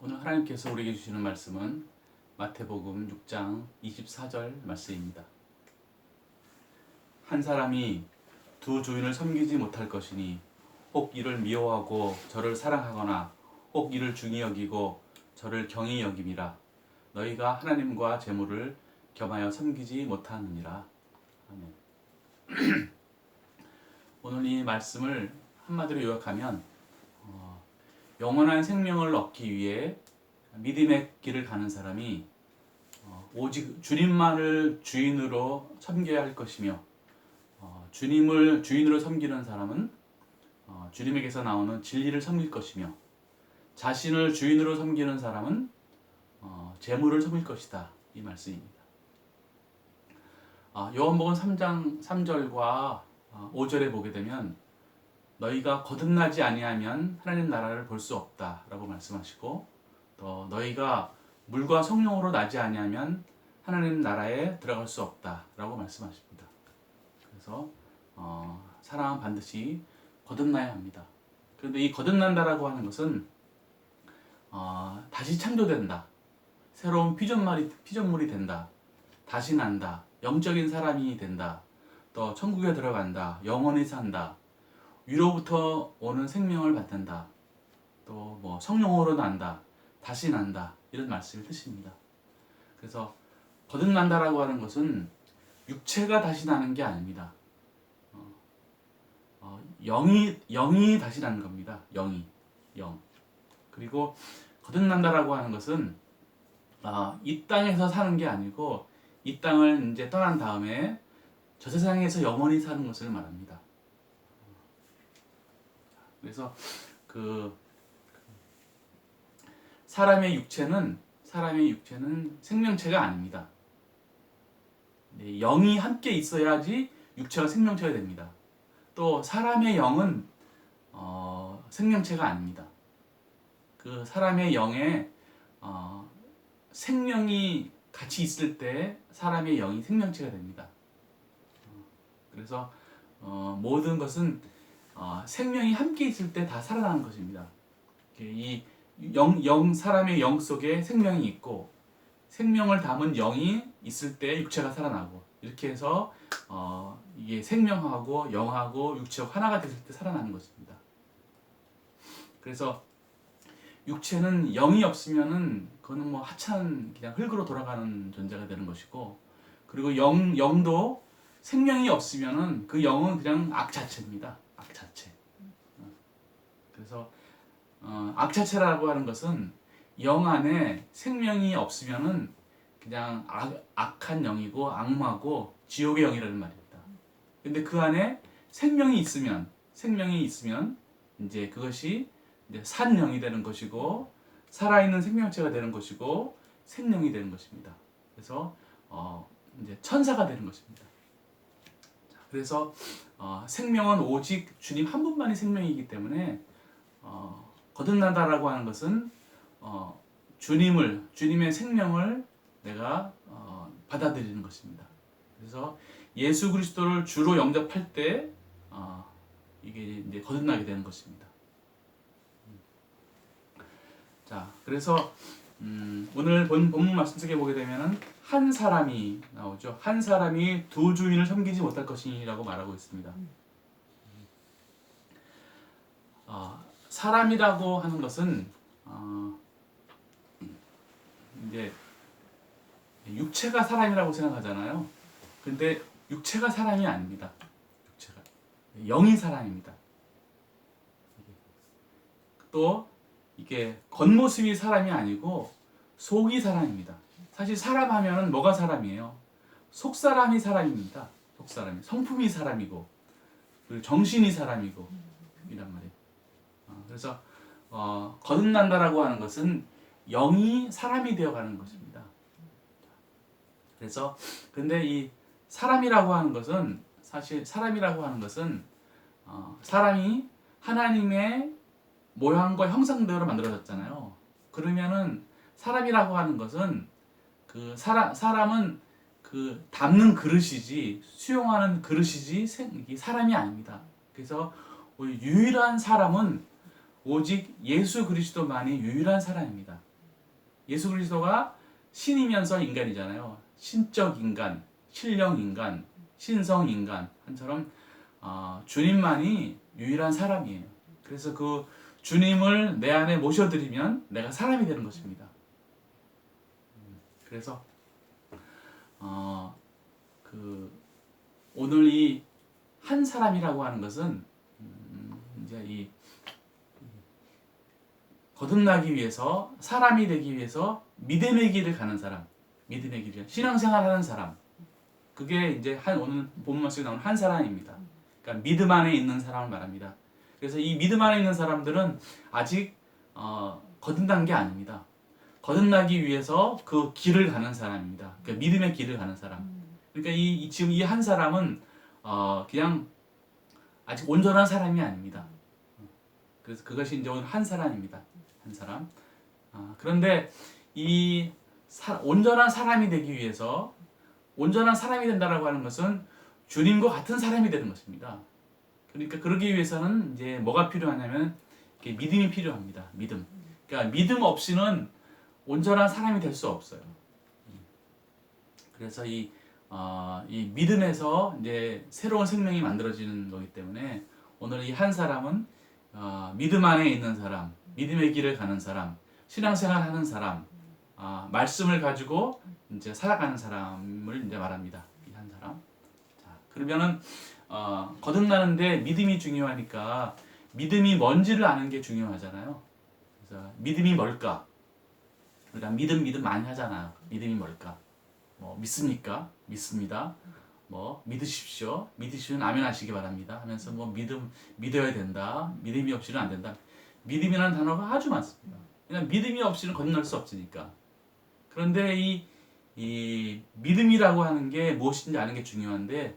오늘 하나님께서 우리에게 주시는 말씀은 마태복음 6장 24절 말씀입니다. 한 사람이 두 주인을 섬기지 못할 것이니 혹 이를 미워하고 저를 사랑하거나 혹 이를 중히 여기고 저를 경히 여김이라. 너희가 하나님과 재물을 겸하여 섬기지 못하느니라. 아멘. 오늘 이 말씀을 한마디로 요약하면 영원한 생명을 얻기 위해 믿음의 길을 가는 사람이 오직 주님만을 주인으로 섬겨야 할 것이며, 주님을 주인으로 섬기는 사람은 주님에게서 나오는 진리를 섬길 것이며, 자신을 주인으로 섬기는 사람은 재물을 섬길 것이다, 이 말씀입니다. 요한복음 3장 3절과 5절에 보게 되면 너희가 거듭나지 아니하면 하나님 나라를 볼 수 없다라고 말씀하시고, 또 너희가 물과 성령으로 나지 아니하면 하나님 나라에 들어갈 수 없다라고 말씀하십니다. 그래서 사람은 반드시 거듭나야 합니다. 그런데 이 거듭난다라고 하는 것은 다시 창조된다, 새로운 피조물이 된다, 다시 난다, 영적인 사람이 된다, 또 천국에 들어간다, 영원히 산다, 위로부터 오는 생명을 받는다, 또 뭐 성령으로 난다, 다시 난다, 이런 말씀의 뜻입니다. 그래서 거듭난다라고 하는 것은 육체가 다시 나는 게 아닙니다. 영이 다시 나는 겁니다. 영. 그리고 거듭난다라고 하는 것은 이 땅에서 사는 게 아니고 이 땅을 이제 떠난 다음에 저 세상에서 영원히 사는 것을 말합니다. 그래서 사람의 육체는 생명체가 아닙니다. 영이 함께 있어야지 육체가 생명체가 됩니다. 또 사람의 영은 생명체가 아닙니다. 그 사람의 영에 생명이 같이 있을 때 사람의 영이 생명체가 됩니다. 그래서 모든 것은 생명이 함께 있을 때 다 살아나는 것입니다. 이 사람의 영 속에 생명이 있고, 생명을 담은 영이 있을 때 육체가 살아나고, 이렇게 해서 이게 생명하고 영하고 육체가 하나가 됐을 때 살아나는 것입니다. 그래서 육체는 영이 없으면은 그거는 뭐 하찮은 그냥 흙으로 돌아가는 존재가 되는 것이고, 그리고 영도 생명이 없으면은 그 영은 그냥 악자체입니다. 악자체. 그래서 악자체라고 하는 것은 영 안에 생명이 없으면은 그냥 악한 영이고 악마고 지옥의 영이라는 말입니다. 근데 그 안에 생명이 있으면 이제 그것이 이제 산 영이 되는 것이고, 살아있는 생명체가 되는 것이고, 생명이 되는 것입니다. 그래서 이제 천사가 되는 것입니다. 그래서 생명은 오직 주님 한 분만이 생명이기 때문에 거듭난다라고 하는 것은 주님의 생명을 내가 받아들이는 것입니다. 그래서 예수 그리스도를 주로 영접할 때 이게 이제 거듭나게 되는 것입니다. 자, 그래서 오늘 본문 말씀 속에 보게 되면은 한 사람이 나오죠. 한 사람이 두 주인을 섬기지 못할 것이라고 말하고 있습니다. 사람이라고 하는 것은 이제 육체가 사람이라고 생각하잖아요. 근데 육체가 사람이 아닙니다. 육체가 영이 사람입니다. 또 이게 겉모습이 사람이 아니고 속이 사람입니다. 사실 사람 하면은 뭐가 사람이에요? 속사람이 사람입니다. 속사람이, 성품이 사람이고, 그리고 정신이 사람이고 이란 말이에요. 그래서 거듭난다라고 하는 것은 영이 사람이 되어가는 것입니다. 그래서 근데 이 사람이라고 하는 것은 사실 사람이 하나님의 모양과 형상대로 만들어졌잖아요. 그러면은 사람이라고 하는 것은 그 사람은 그 담는 그릇이지, 수용하는 그릇이지 사람이 아닙니다. 그래서 유일한 사람은 오직 예수 그리스도만이 유일한 사람입니다. 예수 그리스도가 신이면서 인간이잖아요. 신적 인간, 신령 인간, 신성 인간 한처럼 주님만이 유일한 사람이에요. 그래서 그 주님을 내 안에 모셔드리면 내가 사람이 되는 것입니다. 그래서 오늘 이 한 사람이라고 하는 것은 이제 이 거듭나기 위해서 사람이 되기 위해서 믿음의 길을 가는 사람, 믿음의 길, 신앙생활하는 사람, 그게 이제 오늘 본문 말씀에 나오는 한 사람입니다. 그러니까 믿음 안에 있는 사람을 말합니다. 그래서 이 믿음 안에 있는 사람들은 아직 거듭난 게 아닙니다. 거듭나기 위해서 그 길을 가는 사람입니다. 그러니까 믿음의 길을 가는 사람. 그러니까 지금 이 한 사람은 그냥 아직 온전한 사람이 아닙니다. 그래서 그것이 이제 오늘 한 사람입니다. 한 사람. 그런데 이 온전한 사람이 되기 위해서 온전한 사람이 된다라고 하는 것은 주님과 같은 사람이 되는 것입니다. 그러니까 그러기 위해서는 이제 뭐가 필요하냐면 믿음이 필요합니다. 믿음. 그러니까 믿음 없이는 온전한 사람이 될 수 없어요. 그래서 이 믿음에서 이제 새로운 생명이 만들어지는 거기 때문에 오늘 이 한 사람은 믿음 안에 있는 사람, 믿음의 길을 가는 사람, 신앙생활 하는 사람, 말씀을 가지고 이제 살아가는 사람을 이제 말합니다. 이 한 사람. 자, 그러면은 거듭나는데 믿음이 중요하니까 믿음이 뭔지를 아는 게 중요하잖아요. 그래서 믿음이 뭘까? 우리가 믿음 많이 하잖아요. 믿음이 뭘까? 뭐 믿습니까? 믿습니다. 뭐 믿으십시오. 믿으시면 아멘 하시기 바랍니다. 하면서 뭐 믿어야 된다. 믿음이 없이는 안 된다. 믿음이라는 단어가 아주 많습니다. 그냥 믿음이 없이는 건널 수 없으니까. 그런데 이 믿음이라고 하는 게 무엇인지 아는 게 중요한데,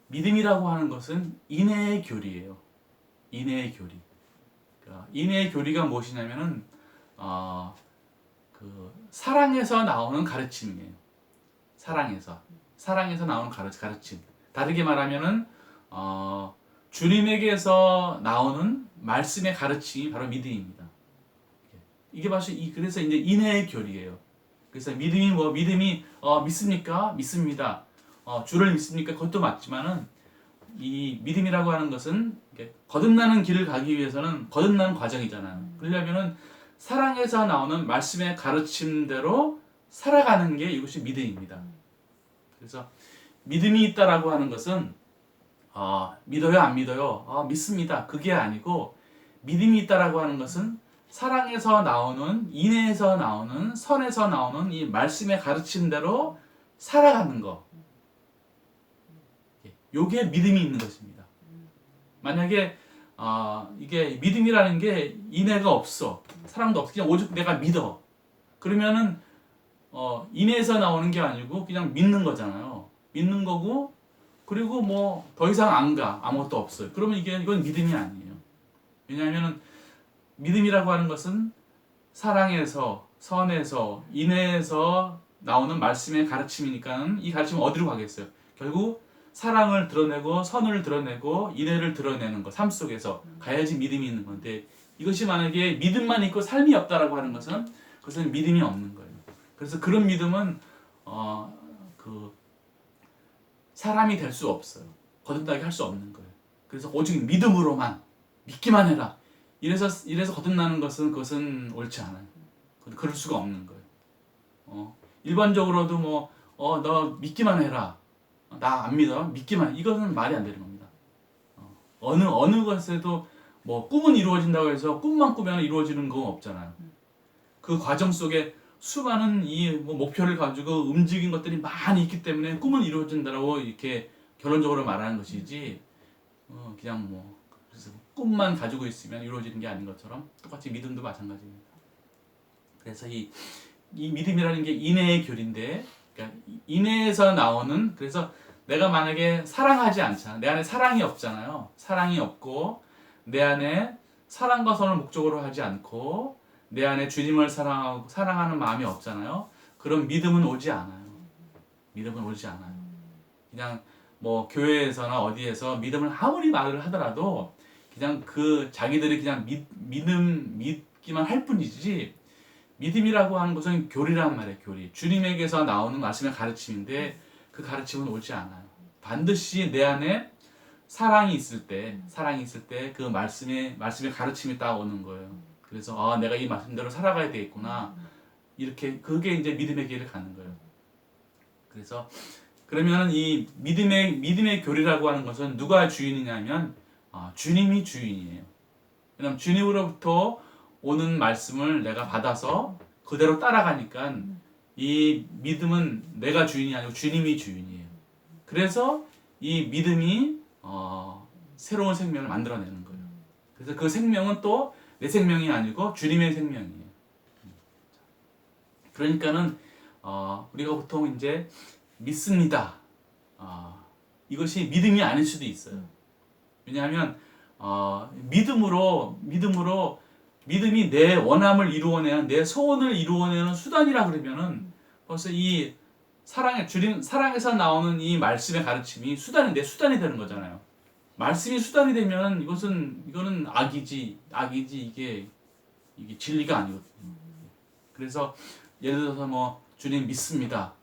믿음이라고 하는 것은 인내의 교리예요. 인내의 교리. 그러니까 인내의 교리가 무엇이냐면은 사랑에서 나오는 가르침이에요. 사랑에서 나오는 가르침. 다르게 말하면은 주님에게서 나오는 말씀의 가르침이 바로 믿음입니다. 이게 바로 그래서 이제 인내의 교리예요. 그래서 믿음이 믿습니까? 믿습니다. 주를 믿습니까? 그것도 맞지만은 이 믿음이라고 하는 것은 거듭나는 길을 가기 위해서는 거듭나는 과정이잖아요. 그러려면은 사랑에서 나오는 말씀의 가르침대로 살아가는 게 이것이 믿음입니다. 그래서 믿음이 있다라고 하는 것은 믿어요, 안 믿어요? 믿습니다. 그게 아니고, 믿음이 있다라고 하는 것은 사랑에서 나오는, 인내에서 나오는, 선에서 나오는 이 말씀의 가르침대로 살아가는 거. 요게 믿음이 있는 것입니다. 만약에 이게 믿음이라는 게 인내가 없어, 사랑도 없어, 그냥 오직 내가 믿어. 그러면은 인내에서 나오는 게 아니고 그냥 믿는 거잖아요. 믿는 거고, 그리고 뭐 더 이상 안 가, 아무것도 없어요. 그러면 이건 믿음이 아니에요. 왜냐하면은 믿음이라고 하는 것은 사랑에서, 선에서, 인내에서 나오는 말씀의 가르침이니까 이 가르침은 어디로 가겠어요? 결국 사랑을 드러내고 선을 드러내고 인애를 드러내는 것, 삶 속에서 가야지 믿음이 있는 건데, 이것이 만약에 믿음만 있고 삶이 없다라고 하는 것은 그것은 믿음이 없는 거예요. 그래서 그런 믿음은 사람이 될 수 없어요. 거듭나게 할 수 없는 거예요. 그래서 오직 믿음으로만, 믿기만 해라, 이래서 거듭나는 것은 그것은 옳지 않아요. 그럴 수가 없는 거예요. 일반적으로도 너 믿기만 해라, 나 안 믿어, 믿기만 해, 이것은 말이 안 되는 겁니다. 어느 것에도 뭐 꿈은 이루어진다고 해서 꿈만 꾸면 이루어지는 건 없잖아요. 그 과정 속에 수많은 목표를 가지고 움직인 것들이 많이 있기 때문에 꿈은 이루어진다고 이렇게 결론적으로 말하는 것이지, 그냥 그래서 꿈만 가지고 있으면 이루어지는 게 아닌 것처럼 똑같이 믿음도 마찬가지입니다. 그래서 이 믿음이라는 게 인내의 교리인데, 그러니까 인내에서 나오는, 그래서 내가 만약에 사랑하지 않잖아, 내 안에 사랑이 없잖아요. 사랑이 없고 내 안에 사랑과 선을 목적으로 하지 않고 내 안에 주님을 사랑하는 마음이 없잖아요. 그럼 믿음은 오지 않아요. 믿음은 오지 않아요. 그냥 교회에서나 어디에서 믿음을 아무리 말을 하더라도 그냥 자기들이 그냥 믿기만 할 뿐이지, 믿음이라고 하는 것은 교리란 말이에요. 교리. 주님에게서 나오는 말씀의 가르침인데 그 가르침은 옳지 않아요. 반드시 내 안에 사랑이 있을 때 그 말씀의 가르침이 딱 오는 거예요. 그래서 내가 이 말씀대로 살아가야 되겠구나. 이렇게 그게 이제 믿음의 길을 가는 거예요. 그래서 그러면은 이 믿음의 교리라고 하는 것은 누가 주인이냐면 주님이 주인이에요. 왜냐면 주님으로부터 오는 말씀을 내가 받아서 그대로 따라가니까 이 믿음은 내가 주인이 아니고 주님이 주인이에요. 그래서 이 믿음이 새로운 생명을 만들어내는 거예요. 그래서 그 생명은 또 내 생명이 아니고 주님의 생명이에요. 그러니까는 우리가 보통 이제 믿습니다. 이것이 믿음이 아닐 수도 있어요. 왜냐하면 믿음이 내 원함을 이루어내는 내 소원을 이루어내는 수단이라 그러면은 벌써 이 사랑에서 나오는 이 말씀의 가르침이 내 수단이 되는 거잖아요. 말씀이 수단이 되면 이거는 악이지 이게 진리가 아니거든요. 그래서 예를 들어서 뭐 주님 믿습니다.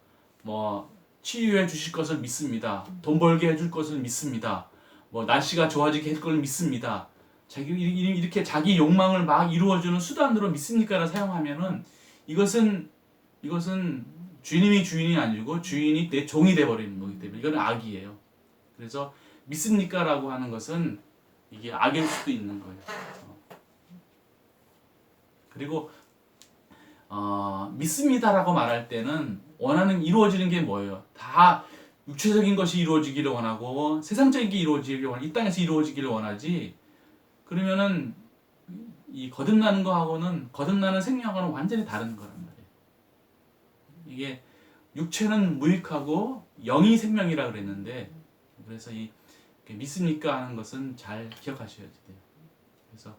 뭐 치유해 주실 것을 믿습니다. 돈 벌게 해줄 것을 믿습니다. 뭐 날씨가 좋아지게 해줄 걸 믿습니다. 이렇게 자기 욕망을 막 이루어주는 수단으로 믿습니까를 사용하면은 이것은 주님이 주인이 아니고 주인이 내 종이 돼버리는 거기 때문에 이건 악이에요. 그래서 믿습니까라고 하는 것은 이게 악일 수도 있는 거예요. 그리고 믿습니다라고 말할 때는 원하는 이루어지는 게 뭐예요? 다 육체적인 것이 이루어지기를 원하고 세상적인 게 이루어지기를 원하고 이 땅에서 이루어지기를 원하지. 그러면은 이 거듭나는 생명하고는 완전히 다른 거란 말이에요. 이게 육체는 무익하고 영이 생명이라 그랬는데 그래서 이 믿습니까 하는 것은 잘 기억하셔야 돼요. 그래서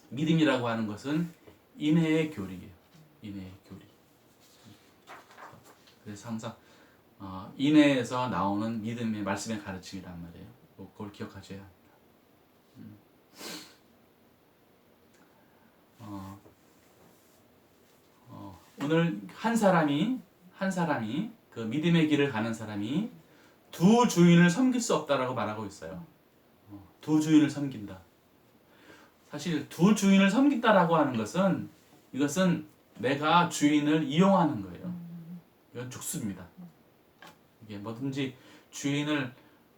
믿음이라고 하는 것은 인해의 교리예요. 인해의 교리. 그래서 항상 인해에서 나오는 믿음의 말씀의 가르침이란 말이에요. 그걸 기억하셔야 합니다. 오늘 한 사람이 그 믿음의 길을 가는 사람이 두 주인을 섬길 수 없다라고 말하고 있어요. 두 주인을 섬긴다. 사실 두 주인을 섬긴다라고 하는 것은 이것은 내가 주인을 이용하는 거예요. 이건 죽습니다. 이게 뭐든지 주인을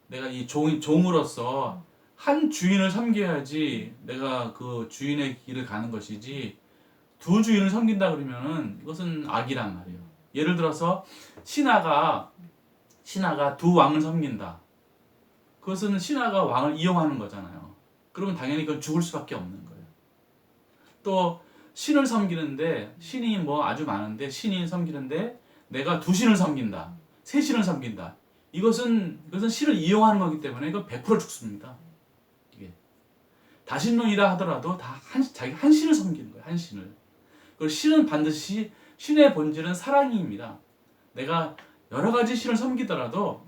내가 이 종으로서 한 주인을 섬겨야지 내가 그 주인의 길을 가는 것이지 두 주인을 섬긴다 그러면은 이것은 악이란 말이에요. 예를 들어서 신하가 두 왕을 섬긴다. 그것은 신하가 왕을 이용하는 거잖아요. 그러면 당연히 그건 죽을 수밖에 없는 거예요. 또 신을 섬기는데 신이 뭐 아주 많은데 신이 섬기는데 내가 두 신을 섬긴다. 세 신을 섬긴다. 이것은 신을 이용하는 거기 때문에 이건 100% 죽습니다. 이게 다신론이라 하더라도 자기 한 신을 섬기는 거예요. 한 신을. 그리고 신은 반드시 신의 본질은 사랑입니다. 내가 여러 가지 신을 섬기더라도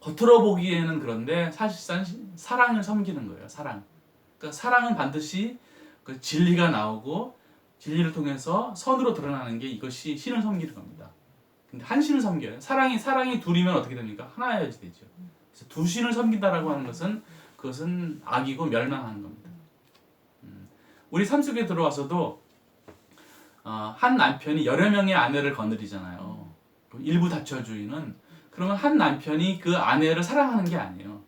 겉으로 보기에는 그런데 사실상 사랑을 섬기는 거예요. 사랑. 그러니까 사랑은 반드시 그 진리가 나오고 진리를 통해서 선으로 드러나는 게 이것이 신을 섬기는 겁니다. 근데 한 신을 섬겨요. 사랑이 둘이면 어떻게 됩니까? 하나여야지 되죠. 그래서 두 신을 섬긴다라고 하는 것은 그것은 악이고 멸망하는 겁니다. 우리 삶 속에 들어와서도 한 남편이 여러 명의 아내를 거느리잖아요. 일부 다처주의는 그러면 한 남편이 그 아내를 사랑하는 게 아니에요.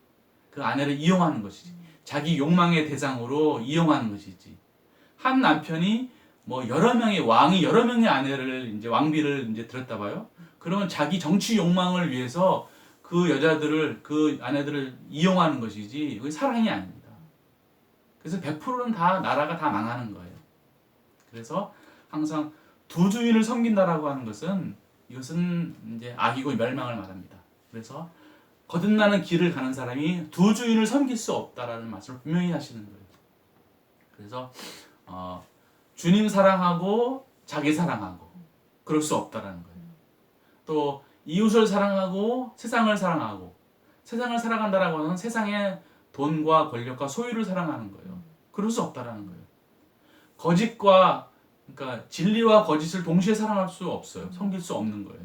그 아내를 이용하는 것이지. 자기 욕망의 대상으로 이용하는 것이지. 한 남편이 뭐 왕이 여러 명의 아내를 이제 왕비를 이제 들었다 봐요. 그러면 자기 정치 욕망을 위해서 그 아내들을 이용하는 것이지. 그게 사랑이 아닙니다. 그래서 100%는 다 나라가 다 망하는 거예요. 그래서 항상 두 주인을 섬긴다라고 하는 것은 이것은 이제 악이고 멸망을 말합니다. 그래서 거듭나는 길을 가는 사람이 두 주인을 섬길 수 없다라는 말씀을 분명히 하시는 거예요. 그래서 주님 사랑하고 자기 사랑하고 그럴 수 없다라는 거예요. 또 이웃을 사랑하고 세상을 사랑하고 세상을 사랑한다라고 하는 세상의 돈과 권력과 소유를 사랑하는 거예요. 그럴 수 없다라는 거예요. 거짓과 그러니까 진리와 거짓을 동시에 사랑할 수 없어요. 섬길 수 없는 거예요.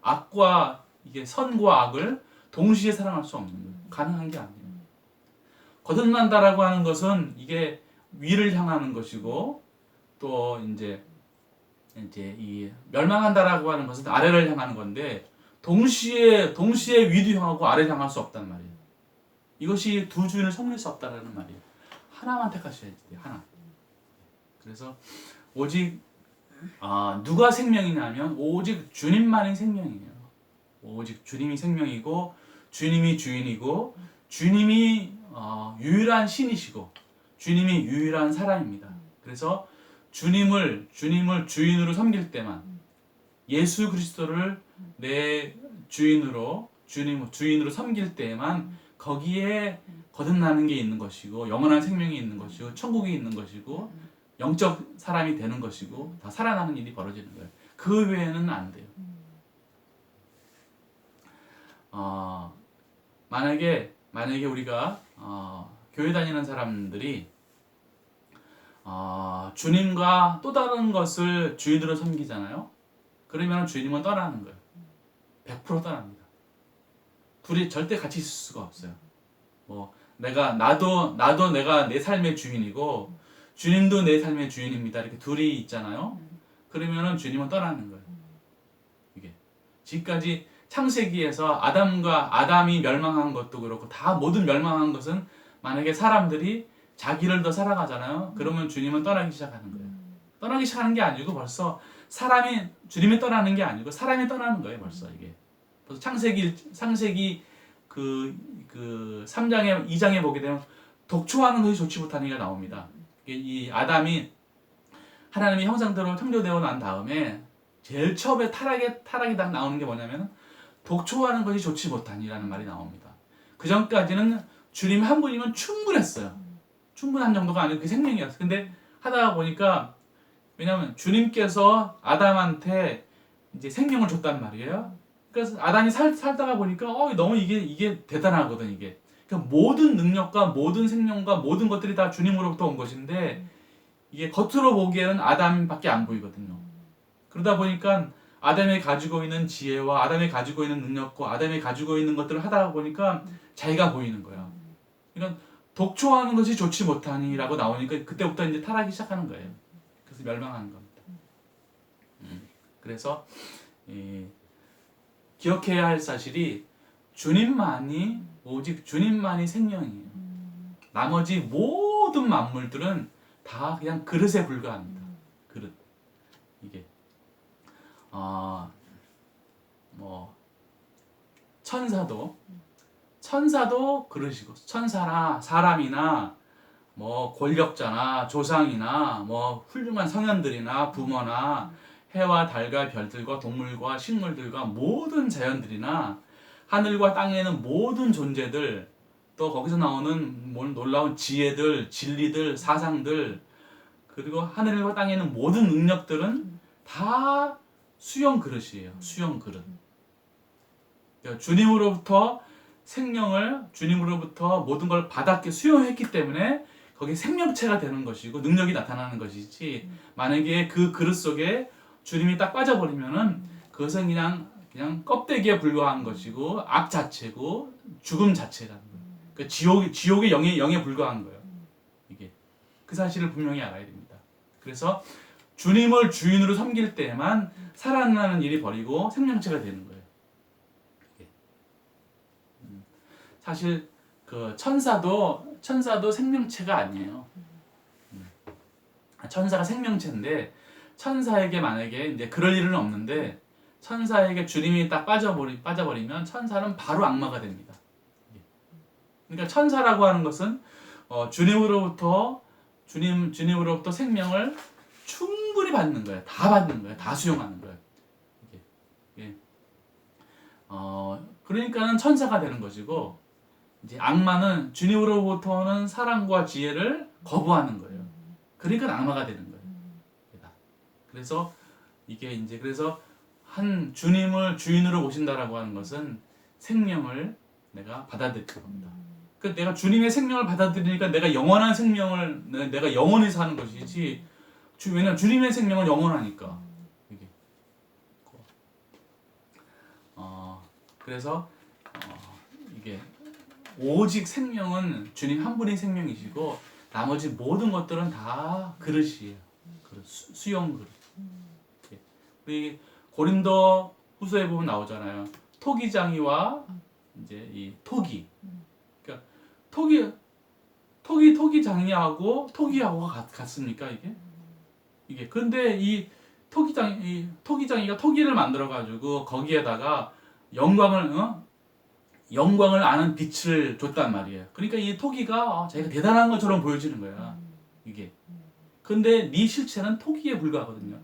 악과 이게 선과 악을 동시에 사랑할 수 없는 거예요. 가능한 게 아니에요. 거듭난다라고 하는 것은 이게 위를 향하는 것이고 또 이제 이 멸망한다라고 하는 것은 아래를 향하는 건데 동시에 위도 향하고 아래를 향할 수 없단 말이에요. 이것이 두 주인을 섬길 수 없다라는 말이에요. 하나만 택하셔야 돼요. 하나. 그래서 오직 누가 생명이냐면 오직 주님만이 생명이에요. 오직 주님이 생명이고 주님이 주인이고 주님이 유일한 신이시고 주님이 유일한 사람입니다. 그래서 주님을 주인으로 섬길 때만 예수 그리스도를 내 주인으로 주인으로 섬길 때만 거기에 거듭나는 게 있는 것이고 영원한 생명이 있는 것이고 천국이 있는 것이고 영적 사람이 되는 것이고 다 살아나는 일이 벌어지는 거예요. 그 외에는 안 돼요. 만약에 우리가 교회 다니는 사람들이 주님과 또 다른 것을 주인으로 섬기잖아요. 그러면 주님은 떠나는 거예요. 100% 떠납니다. 둘이 절대 같이 있을 수가 없어요. 나도 내가 내 삶의 주인이고 주님도 내 삶의 주인입니다. 이렇게 둘이 있잖아요. 그러면은 주님은 떠나는 거예요. 이게 지금까지 창세기에서 아담이 멸망한 것도 그렇고 다 모든 멸망한 것은 만약에 사람들이 자기를 더 살아가잖아요. 그러면 주님은 떠나기 시작하는 거예요. 떠나기 시작하는 게 아니고 벌써 주님이 떠나는 게 아니고 사람이 떠나는 거예요. 벌써 이게. 그래서 창세기 그 3장에 2장에 보게 되면 독초하는 것이 좋지 못하니가 나옵니다. 이 아담이 하나님의 형상대로 창조되어 난 다음에 제일 처음에 타락이 딱 나오는 게 뭐냐면 독초하는 것이 좋지 못하니라는 말이 나옵니다. 그 전까지는 주님 한 분이면 충분했어요. 충분한 정도가 아니고 그게 생명이었어요. 근데 하다가 보니까 왜냐면 주님께서 아담한테 이제 생명을 줬단 말이에요. 그래서 아담이 살다가 보니까 너무 이게 대단하거든 이게. 그러니까 모든 능력과 모든 생명과 모든 것들이 다 주님으로부터 온 것인데 이게 겉으로 보기에는 아담밖에 안 보이거든요. 그러다 보니까 아담이 가지고 있는 지혜와 아담이 가지고 있는 능력과 아담이 가지고 있는 것들을 하다 보니까 자기가 보이는 거야. 그러니까 독초하는 것이 좋지 못하니라고 나오니까 그때부터 이제 타락이 시작하는 거예요. 그래서 멸망하는 겁니다. 그래서 기억해야 할 사실이 오직 주님만이 생명이에요. 나머지 모든 만물들은 다 그냥 그릇에 불과합니다. 그릇. 이게 천사도 그릇이고 천사나 사람이나 권력자나 조상이나 훌륭한 성현들이나 부모나 해와 달과 별들과 동물과 식물들과 모든 자연들이나 하늘과 땅에 있는 모든 존재들 또 거기서 나오는 놀라운 지혜들, 진리들, 사상들 그리고 하늘과 땅에 있는 모든 능력들은 다 수용 그릇이에요. 수용 그릇. 주님으로부터 모든 걸 받았게 수용했기 때문에 거기에 생명체가 되는 것이고 능력이 나타나는 것이지 만약에 그 그릇 속에 주님이 딱 빠져버리면은 그것은 그냥 껍데기에 불과한 것이고 악 자체고 죽음 자체라는 거예요. 그러니까 지옥의 영에 불과한 거예요. 이게 그 사실을 분명히 알아야 됩니다. 그래서 주님을 주인으로 섬길 때만 살아나는 일이 벌이고 생명체가 되는 거예요. 사실 그 천사도 생명체가 아니에요. 천사가 생명체인데 천사에게 만약에 이제 그럴 일은 없는데 천사에게 주님이 딱 빠져버리면 천사는 바로 악마가 됩니다. 그러니까 천사라고 하는 것은 주님으로부터 생명을 충분히 받는 거예요. 다 받는 거예요. 다 수용하는 거예요. 그러니까는 천사가 되는 것이고 이제 악마는 주님으로부터 오는 사랑과 지혜를 거부하는 거예요. 그러니까 악마가 되는 거예요. 그래서 그래서 한 주님을 주인으로 모신다라고 하는 것은 생명을 내가 받아들이는 겁니다. 그러니까 내가 주님의 생명을 받아들이니까 내가 영원한 생명을 내가 영원히 사는 것이지 왜냐면 주님의 생명은 영원하니까. 이게. 그래서 이게 오직 생명은 주님 한 분의 생명이시고 나머지 모든 것들은 다 그릇이에요. 그릇, 수용 그릇. 우리 고린도 후서에 보면 나오잖아요. 토기장이와 이제 이 토기. 그러니까 토기장이하고 토기하고 같습니까 이게 근데 이 토기장이가 토기를 만들어 가지고 거기에다가 영광을 아는 빛을 줬단 말이에요. 그러니까 이 토기가 자기가 대단한 것처럼 보여지는 거야. 이게. 근데 네 실체는 토기에 불과하거든요.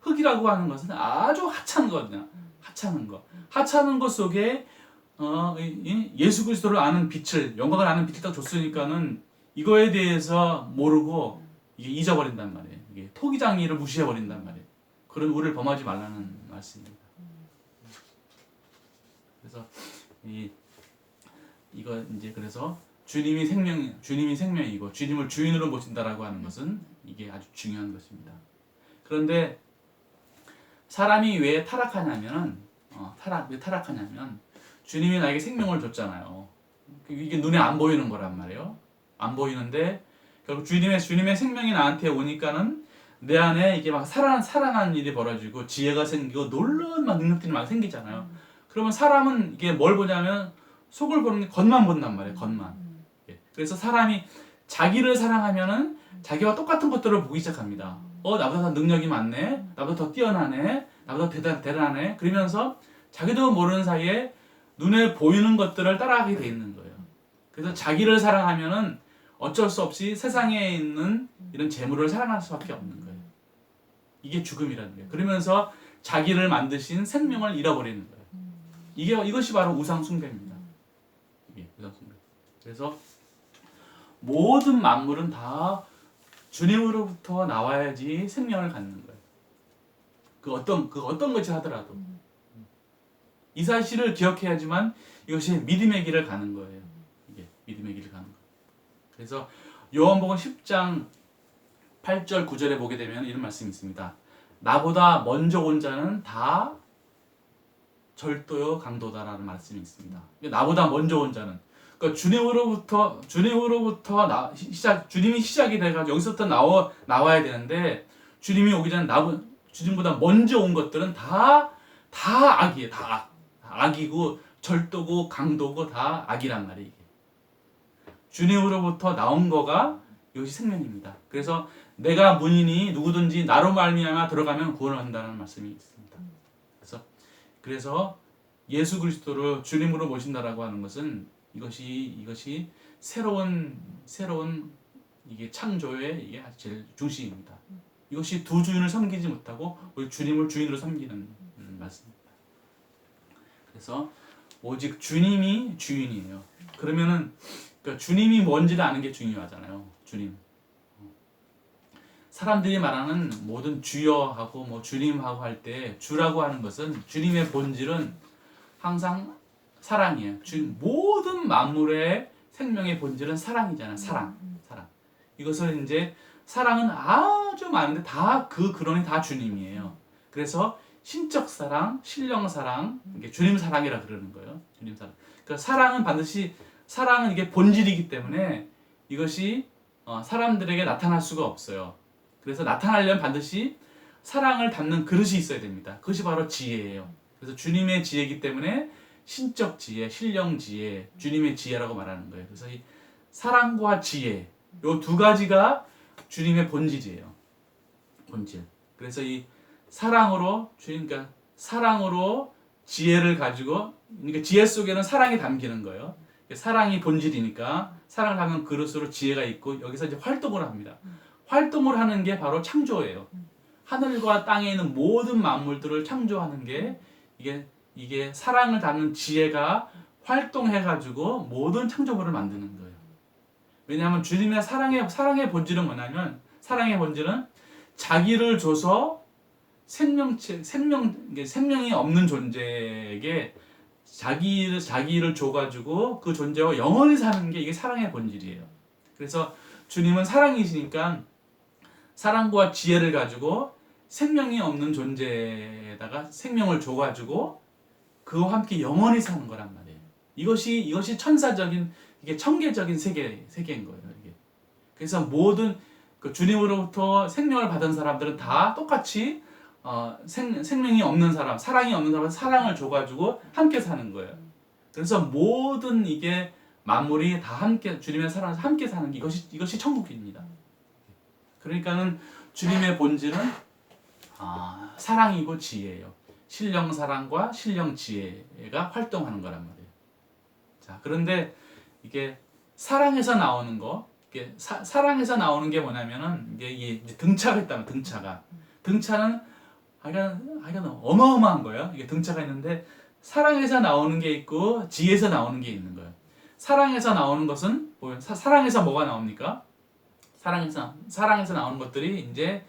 흙이라고 하는 것은 아주 하찮은 거거든요. 하찮은 것 속에 예수 그리스도를 아는 빛을, 영광을 아는 빛을 딱 줬으니까는 이거에 대해서 모르고 이게 잊어버린단 말이에요. 이게 토기장이를 무시해버린단 말이에요. 그런 우를 범하지 말라는 말씀입니다. 그래서 이거 이제 그래서 주님이 생명이고 주님을 주인으로 모신다라고 하는 것은 이게 아주 중요한 것입니다. 그런데 사람이 왜 타락하냐면 주님이 나에게 생명을 줬잖아요. 이게 눈에 안 보이는 거란 말이에요. 안 보이는데 결국 주님의 생명이 나한테 오니까는 내 안에 이게 막 살아나는 일이 벌어지고 지혜가 생기고 놀라운 막 능력들이 막 생기잖아요. 그러면 사람은 이게 뭘 보냐면 속을 보는 게 겉만 본단 말이에요. 겉만. 그래서 사람이 자기를 사랑하면은 자기와 똑같은 것들을 보기 시작합니다. 나보다 더 능력이 많네. 나보다 더 뛰어나네. 나보다 대단하네. 그러면서 자기도 모르는 사이에 눈에 보이는 것들을 따라가게 돼 있는 거예요. 그래서 자기를 사랑하면은 어쩔 수 없이 세상에 있는 이런 재물을 사랑할 수밖에 없는 거예요. 이게 죽음이라는 거예요. 그러면서 자기를 만드신 생명을 잃어버리는 거예요. 이것이 바로 우상 숭배입니다. 이게 우상 숭배. 그래서 모든 만물은 다 주님으로부터 나와야지 생명을 갖는 거예요. 그 어떤 것이 하더라도 이 사실을 기억해야지만 이것이 믿음의 길을 가는 거예요. 이게 믿음의 길을 가는 거예요. 그래서 요한복음 10장 8절 9절에 보게 되면 이런 말씀이 있습니다. 나보다 먼저 온 자는 다 절도요 강도다라는 말씀이 있습니다. 나보다 먼저 온 자는 그러니까 주님이 시작이 돼가지고 여기서부터 나와야 되는데 주님이 오기 전에 주님보다 먼저 온 것들은 다 악이에요. 다 악이고 절도고 강도고 다 악이란 말이에요. 주님으로부터 나온 거가 이것이 생명입니다. 그래서 내가 문이니 누구든지 나로 말미암아 들어가면 구원을 한다는 말씀이 있습니다. 그래서 예수 그리스도를 주님으로 모신다라고 하는 것은 이것이 새로운 이게 창조의 이게 제일 중심입니다. 이것이 두 주인을 섬기지 못하고 우리 주님을 주인으로 섬기는 말씀입니다. 그래서 오직 주님이 주인이에요. 그러면은 그러니까 주님이 뭔지를 아는 게 중요하잖아요. 주님. 사람들이 말하는 모든 주여하고 뭐 주님하고 할 때 주라고 하는 것은 주님의 본질은 항상 사랑이에요. 모든 만물의 생명의 본질은 사랑이잖아요. 사랑. 이것을 이제 사랑은 아주 많은데 다 그 근원이 다 주님이에요. 그래서 신적 사랑, 신령 사랑, 이게 주님 사랑이라 그러는 거예요. 주님 사랑. 그러니까 사랑은 이게 본질이기 때문에 이것이 사람들에게 나타날 수가 없어요. 그래서 나타나려면 반드시 사랑을 담는 그릇이 있어야 됩니다. 그것이 바로 지혜예요. 그래서 주님의 지혜이기 때문에 신적 지혜, 신령 지혜, 주님의 지혜라고 말하는 거예요. 그래서 이 사랑과 지혜, 이 두 가지가 주님의 본질이에요. 본질. 그래서 이 사랑으로 지혜를 가지고, 그러니까 지혜 속에는 사랑이 담기는 거예요. 사랑이 본질이니까 사랑을 하면 그릇으로 지혜가 있고 여기서 이제 활동을 합니다. 활동을 하는 게 바로 창조예요. 하늘과 땅에 있는 모든 만물들을 창조하는 게 이게 사랑을 담는 지혜가 활동해가지고 모든 창조물을 만드는 거예요. 왜냐하면 주님의 사랑의 본질은 뭐냐면 사랑의 본질은 자기를 줘서 생명이 없는 존재에게 자기를 줘가지고 그 존재와 영원히 사는 게 이게 사랑의 본질이에요. 그래서 주님은 사랑이시니까 사랑과 지혜를 가지고 생명이 없는 존재에다가 생명을 줘가지고 그와 함께 영원히 사는 거란 말이에요. 이것이 천사적인 이게 천계적인 세계인 거예요. 이게. 그래서 모든 그 주님으로부터 생명을 받은 사람들은 다 똑같이 생명이 없는 사람, 사랑이 없는 사람은 사랑을 줘가지고 함께 사는 거예요. 그래서 모든 이게 만물이 다 함께 주님의 사랑에서 함께 사는 게 이것이 천국입니다. 그러니까는 주님의 본질은 사랑이고 지혜예요. 신령 사랑과 신령 지혜가 활동하는 거란 말이에요. 자, 그런데 이게 사랑에서 나오는 거, 이게 사랑에서 나오는 게 뭐냐면은 이게 등차가 있다면 등차는 하여간 어마어마한 거예요. 이게 등차가 있는데 사랑에서 나오는 게 있고 지혜에서 나오는 게 있는 거예요. 사랑에서 나오는 것은 사랑에서 뭐가 나옵니까? 사랑에서 나오는 것들이 이제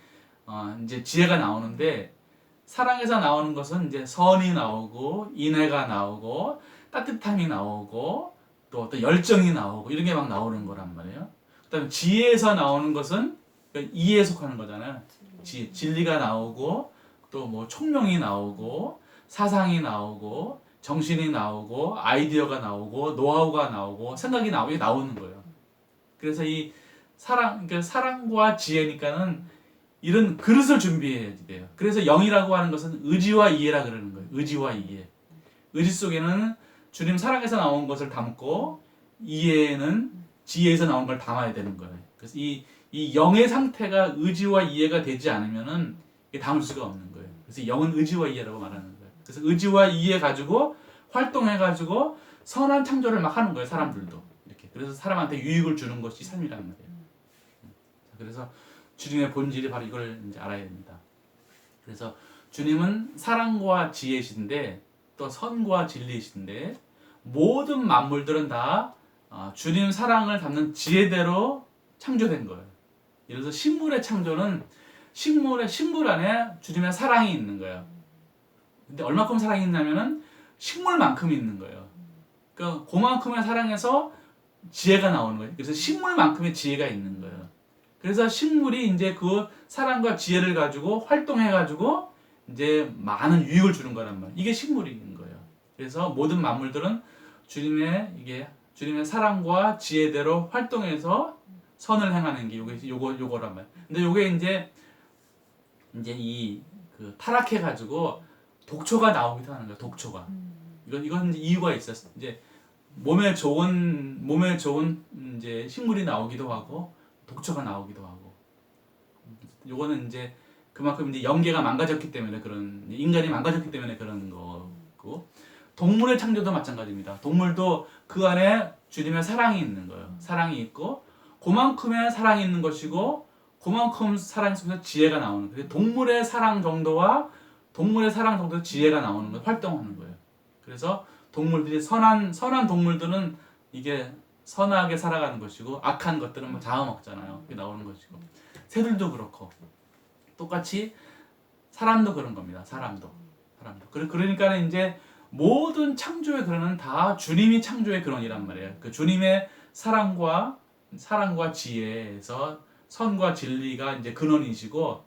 지혜가 나오는데 사랑에서 나오는 것은 이제 선이 나오고 인애가 나오고 따뜻함이 나오고 또 어떤 열정이 나오고 이런 게 막 나오는 거란 말이에요. 그다음에 지혜에서 나오는 것은 이에 속하는 거잖아요. 진리가 나오고 또 뭐 총명이 나오고 사상이 나오고 정신이 나오고 아이디어가 나오고 노하우가 나오고 생각이 나오는 거예요. 그래서 이 그러니까 사랑과 지혜니까는 이런 그릇을 준비해야 돼요. 그래서 영이라고 하는 것은 의지와 이해라 그러는 거예요. 의지와 이해. 의지 속에는 주님 사랑에서 나온 것을 담고 이해는 지혜에서 나온 걸 담아야 되는 거예요. 그래서 이 영의 상태가 의지와 이해가 되지 않으면은 이게 담을 수가 없는 거예요. 그래서 영은 의지와 이해라고 말하는 거예요. 그래서 의지와 이해 가지고 활동해 가지고 선한 창조를 막 하는 거예요. 사람들도 이렇게. 그래서 사람한테 유익을 주는 것이 삶이란 말이에요. 그래서 주님의 본질이 바로 이걸 이제 알아야 됩니다. 그래서 주님은 사랑과 지혜이신데 또 선과 진리이신데 모든 만물들은 다 주님 사랑을 담는 지혜대로 창조된 거예요. 예를 들어서 식물의 창조는 식물 안에 주님의 사랑이 있는 거예요. 근데 얼마큼 사랑이 있냐면은 식물만큼 있는 거예요. 그러니까 그만큼의 사랑에서 지혜가 나오는 거예요. 그래서 식물만큼의 지혜가 있는 거예요. 그래서 식물이 이제 그 사랑과 지혜를 가지고 활동해가지고 이제 많은 유익을 주는 거란 말이에요. 이게 식물인 거예요. 그래서 모든 만물들은 주님의 사랑과 지혜대로 활동해서 선을 행하는 게 요거란 말이에요. 근데 요게 이제 그 타락해가지고 독초가 나오기도 하는 거예요. 독초가. 이건 이제 이유가 있어요. 이제 몸에 좋은 이제 식물이 나오기도 하고 독초가 나오기도 하고. 요거는 이제 그만큼 이제 영계가 망가졌기 때문에 인간이 망가졌기 때문에 그런 거고. 동물의 창조도 마찬가지입니다. 동물도 그 안에 주님의 사랑이 있는 거예요. 사랑이 있고 그만큼의 사랑이 있는 것이고 그만큼 사랑 속에서 지혜가 나오는 거예요. 동물의 사랑 정도와 지혜가 나오는 거 활동하는 거예요. 그래서 동물들이 선한 동물들은 이게 선하게 살아가는 것이고 악한 것들은 막 잡아먹잖아요. 그게 나오는 것이고 새들도 그렇고 똑같이 사람도 그런 겁니다. 사람도. 그러니까 이제 모든 창조의 근원은 다 주님이 창조의 근원이란 말이에요. 그 주님의 사랑과 지혜에서 선과 진리가 이제 근원이시고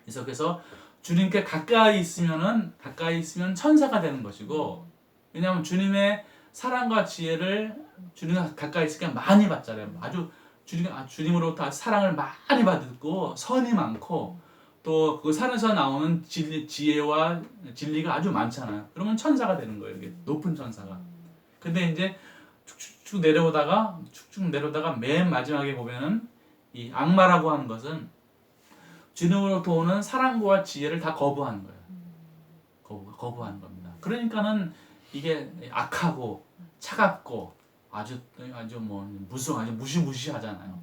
그래서 주님께 가까이 있으면 천사가 되는 것이고 왜냐하면 주님의 사랑과 지혜를 주님과 가까이 있으니까 많이 받잖아요. 아주 주님으로부터 사랑을 많이 받고 선이 많고 또 그 산에서 나오는 지혜와 진리가 아주 많잖아요. 그러면 천사가 되는 거예요. 이게 높은 천사가. 근데 이제 쭉쭉 내려오다가 맨 마지막에 보면은 이 악마라고 하는 것은 주님으로부터 오는 사랑과 지혜를 다 거부하는 거예요. 거부하는 겁니다. 그러니까는 이게 악하고 차갑고 아주 무시무시하잖아요.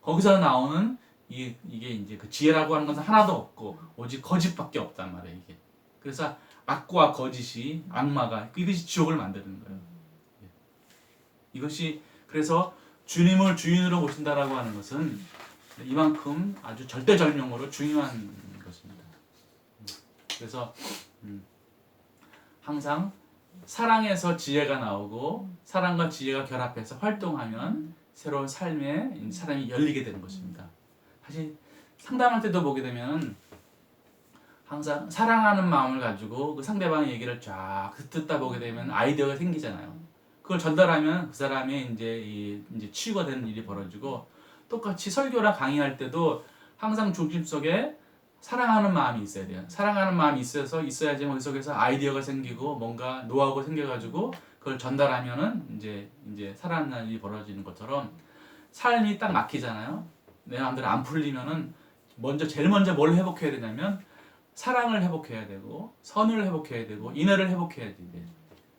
거기서 나오는 이게 이제 그 지혜라고 하는 것은 하나도 없고 오직 거짓밖에 없단 말이에요. 이게. 그래서 악과 거짓이 악마가 이것이 지옥을 만드는 거예요. 이것이 그래서 주님을 주인으로 모신다라고 하는 것은 이만큼 아주 절대절명으로 중요한 것입니다. 그래서 항상 사랑에서 지혜가 나오고 사랑과 지혜가 결합해서 활동하면 새로운 삶에 사람이 열리게 되는 것입니다. 사실 상담할 때도 보게 되면 항상 사랑하는 마음을 가지고 그 상대방의 얘기를 쫙 듣다 보게 되면 아이디어가 생기잖아요. 그걸 전달하면 그 사람의 이제 치유가 되는 일이 벌어지고, 똑같이 설교나 강의할 때도 항상 중심 속에 사랑하는 마음이 있어야 돼요. 사랑하는 마음이 있어야지 그 속에서 아이디어가 생기고 뭔가 노하우가 생겨가지고 그걸 전달하면은 이제 사랑하는 일이 벌어지는 것처럼 삶이 딱 막히잖아요. 내 마음대로 안 풀리면은 제일 먼저 뭘 회복해야 되냐면 사랑을 회복해야 되고 선을 회복해야 되고 인애를 회복해야 돼.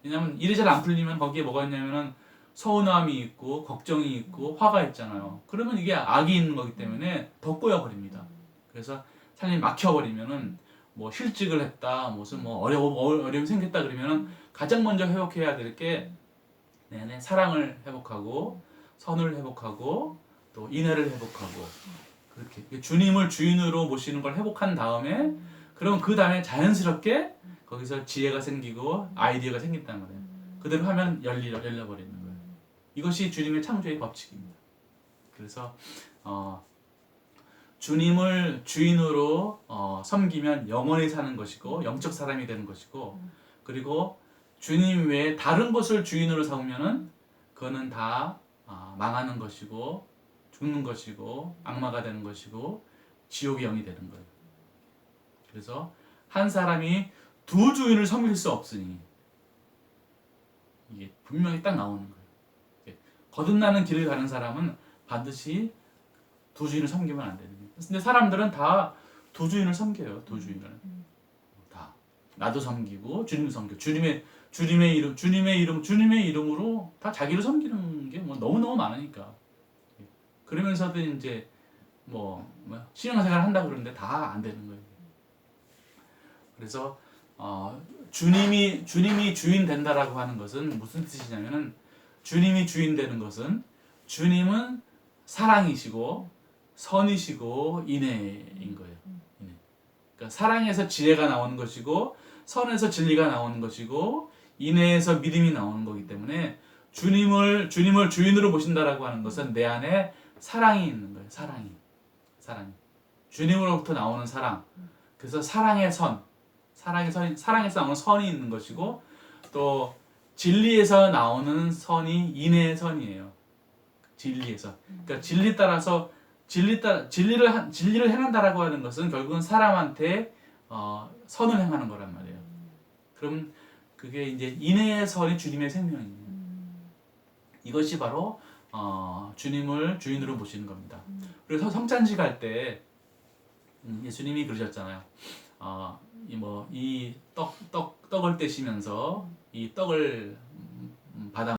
왜냐면 일이 잘 안 풀리면 거기에 뭐가 있냐면은 서운함이 있고 걱정이 있고 화가 있잖아요. 그러면 이게 악이 있는 거기 때문에 더 꼬여버립니다. 그래서 삶이 막혀버리면은 뭐 실직을 했다, 무슨 뭐 어려움이 생겼다 그러면은 가장 먼저 회복해야 될 게 사랑을 회복하고 선을 회복하고 또 인애를 회복하고, 그렇게 주님을 주인으로 모시는 걸 회복한 다음에, 그러면 그 다음에 자연스럽게 거기서 지혜가 생기고 아이디어가 생긴단 말이에요. 그대로 하면 열려버리는 거예요. 이것이 주님의 창조의 법칙입니다. 그래서 주님을 주인으로 섬기면 영원히 사는 것이고 영적 사람이 되는 것이고, 그리고 주님 외에 다른 것을 주인으로 삼으면은 그거는 다 망하는 것이고 죽는 것이고 악마가 되는 것이고 지옥의 영이 되는 거예요. 그래서 한 사람이 두 주인을 섬길 수 없으니 이게 분명히 딱 나오는 거예요. 거듭나는 길을 가는 사람은 반드시 두 주인을 섬기면 안 되는 거예요. 근데 사람들은 다 두 주인을 섬겨요. 두 주인을 다 나도 섬기고 주님도 섬기고 주님의 이름으로 다 자기를 섬기는 게 뭐 너무너무 많으니까. 그러면서도 이제 신앙생활 한다 그러는데 다 안 되는 거예요. 그래서 주님이 주인 된다라고 하는 것은 무슨 뜻이냐면은, 주님이 주인 되는 것은 주님은 사랑이시고 선이시고 인애인 거예요. 인애. 그러니까 사랑에서 지혜가 나오는 것이고 선에서 진리가 나오는 것이고 인애에서 믿음이 나오는 거기 때문에 주님을 주인으로 모신다라고 하는 것은 내 안에 사랑이 있는 거예요. 사랑이 주님으로부터 나오는 사랑. 그래서 사랑에서 나오는 선이 있는 것이고, 또 진리에서 나오는 선이 인애의 선이에요. 진리에서. 그러니까 진리를 행한다라고 하는 것은 결국은 사람한테 선을 행하는 거란 말이에요. 그럼 그게 이제 인애의 선이 주님의 생명이에요. 이것이 바로 주님을 주인으로 모시는 겁니다. 그래서 성찬식 할 때 예수님이 그러셨잖아요. 이 떡을 떼시면서 이 떡을 받아